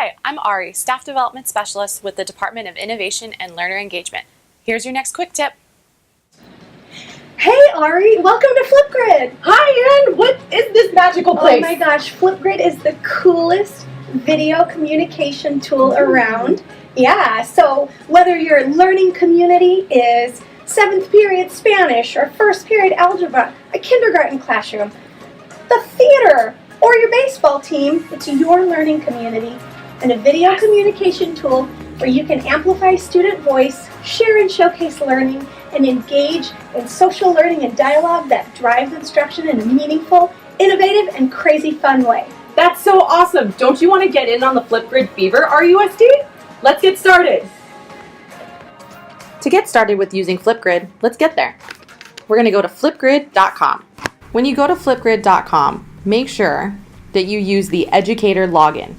Hi, I'm Ari, Staff Development Specialist with the Department of Innovation and Learner Engagement. Here's your next quick tip. Hey Ari, welcome to Flipgrid! Hi Ann, what is this magical place? Oh my gosh, Flipgrid is the coolest video communication tool around. Yeah, so whether your learning community is 7th period Spanish or 1st period algebra, a kindergarten classroom, the theater, or your baseball team, it's your learning community and a video communication tool where you can amplify student voice, share and showcase learning, and engage in social learning and dialogue that drives instruction in a meaningful, innovative, and crazy fun way. That's so awesome! Don't you want to get in on the Flipgrid fever, RUSD? Let's get started! To get started with using Flipgrid, let's get there. We're going to go to flipgrid.com. When you go to flipgrid.com, make sure that you use the educator login.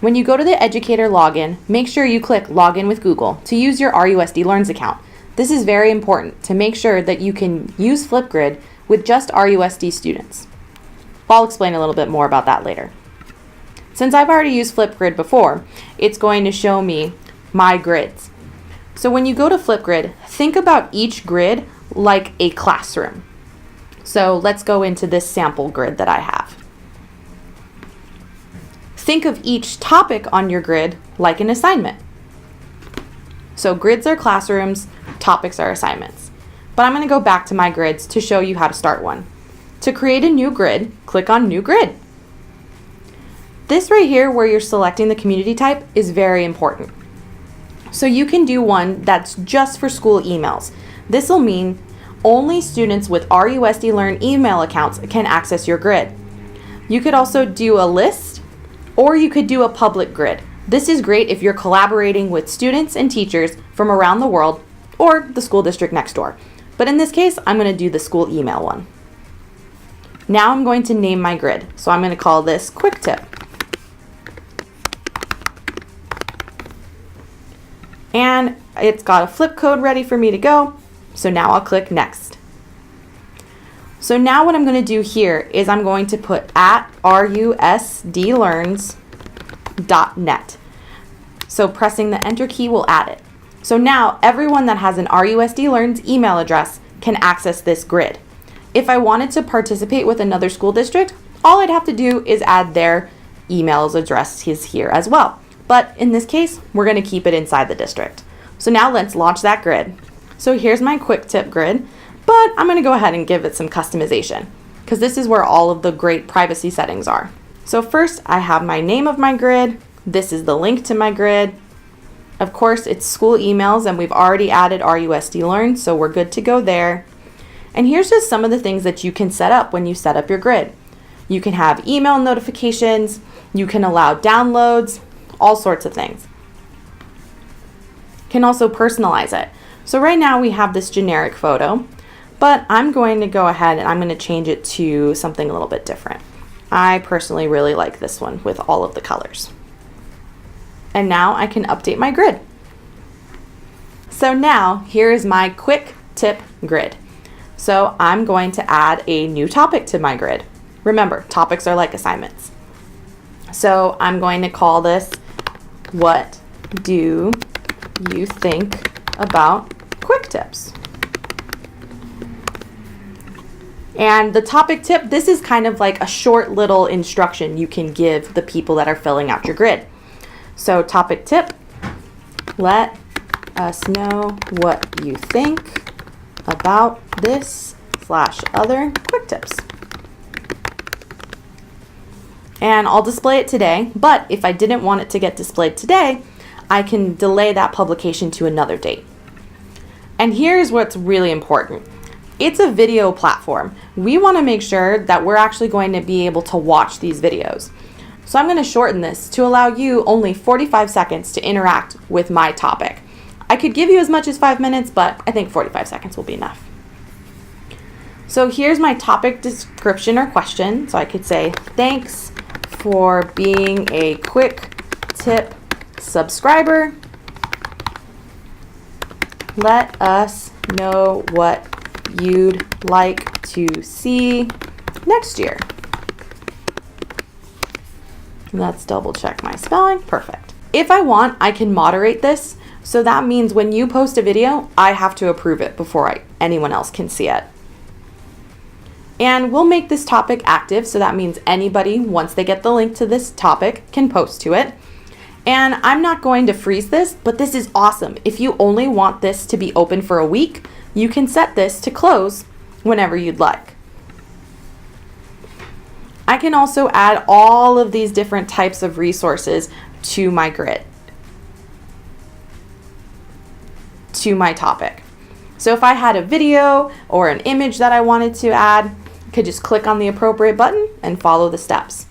When you go to the educator login, make sure you click Login with Google to use your RUSD Learns account. This is very important to make sure that you can use Flipgrid with just RUSD students. I'll explain a little bit more about that later. Since I've already used Flipgrid before, it's going to show me my grids. So when you go to Flipgrid, think about each grid like a classroom. So let's go into this sample grid that I have. Think of each topic on your grid like an assignment. So grids are classrooms, topics are assignments. But I'm going to go back to my grids to show you how to start one. To create a new grid, click on New Grid. This right here where you're selecting the community type is very important. So you can do one that's just for school emails. This will mean only students with RUSD Learn email accounts can access your grid. You could also do a list, or you could do a public grid. This is great if you're collaborating with students and teachers from around the world or the school district next door. But in this case, I'm going to do the school email one. Now I'm going to name my grid. So I'm going to call this Quick Tip. And it's got a flip code ready for me to go. So now I'll click Next. So now what I'm going to do here is I'm going to put at rusdlearns.net. So pressing the Enter key will add it. So now everyone that has an RUSD Learns email address can access this grid. If I wanted to participate with another school district, all I'd have to do is add their email addresses here as well. But in this case, we're going to keep it inside the district. So now let's launch that grid. So here's my quick tip grid, but I'm going to go ahead and give it some customization because this is where all of the great privacy settings are. So first I have my name of my grid. This is the link to my grid. Of course, it's school emails and we've already added RUSD Learn, so we're good to go there. And here's just some of the things that you can set up when you set up your grid. You can have email notifications, you can allow downloads, all sorts of things. You can also personalize it. So right now we have this generic photo, but I'm going to go ahead and I'm going to change it to something a little bit different. I personally really like this one with all of the colors. And now I can update my grid. So now here is my quick tip grid. So I'm going to add a new topic to my grid. Remember, topics are like assignments. So I'm going to call this, What Do You Think About Quick Tips? And the topic tip, this is kind of like a short little instruction you can give the people that are filling out your grid. So topic tip, let us know what you think about this/other quick tips. And I'll display it today, but if I didn't want it to get displayed today, I can delay that publication to another date. And here's what's really important. It's a video platform. We want to make sure that we're actually going to be able to watch these videos. So I'm going to shorten this to allow you only 45 seconds to interact with my topic. I could give you as much as 5 minutes, but I think 45 seconds will be enough. So here's my topic description or question. So I could say, thanks for being a quick tip subscriber. Let us know what you'd like to see next year. Let's double check my spelling. Perfect. If I want, I can moderate this. So that means when you post a video, I have to approve it before anyone else can see it. And we'll make this topic active. So that means anybody, once they get the link to this topic, can post to it. And I'm not going to freeze this, but this is awesome. If you only want this to be open for a week, you can set this to close whenever you'd like. I can also add all of these different types of resources to my grid, to my topic. So if I had a video or an image that I wanted to add, I could just click on the appropriate button and follow the steps.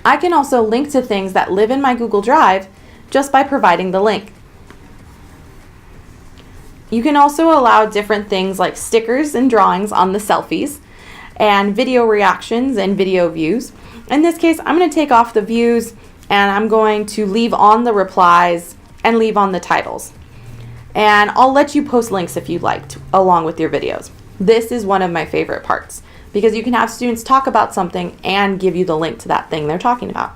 I can also link to things that live in my Google Drive just by providing the link. You can also allow different things like stickers and drawings on the selfies, and video reactions and video views. In this case, I'm going to take off the views and I'm going to leave on the replies and leave on the titles. And I'll let you post links if you'd like along with your videos. This is one of my favorite parts because you can have students talk about something and give you the link to that thing they're talking about.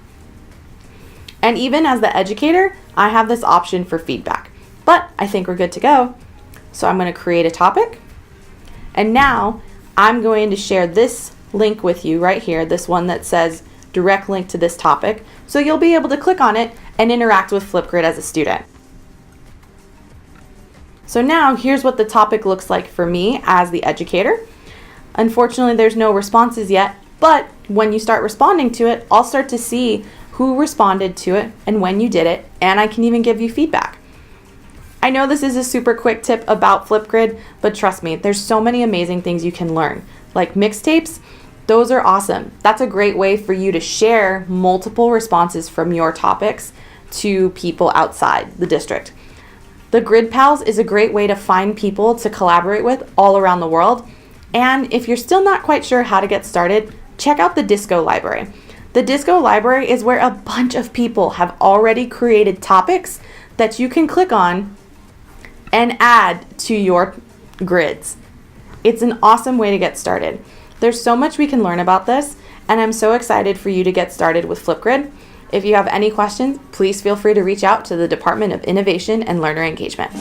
And even as the educator, I have this option for feedback, but I think we're good to go. So I'm going to create a topic, and now I'm going to share this link with you right here, this one that says direct link to this topic, so you'll be able to click on it and interact with Flipgrid as a student. So now here's what the topic looks like for me as the educator. Unfortunately, there's no responses yet, but when you start responding to it, I'll start to see who responded to it and when you did it, and I can even give you feedback. I know this is a super quick tip about Flipgrid, but trust me, there's so many amazing things you can learn. Like mixtapes, those are awesome. That's a great way for you to share multiple responses from your topics to people outside the district. The Grid Pals is a great way to find people to collaborate with all around the world. And if you're still not quite sure how to get started, check out the Disco Library. The Disco Library is where a bunch of people have already created topics that you can click on and add to your grids. It's an awesome way to get started. There's so much we can learn about this, and I'm so excited for you to get started with Flipgrid. If you have any questions, please feel free to reach out to the Department of Innovation and Learner Engagement.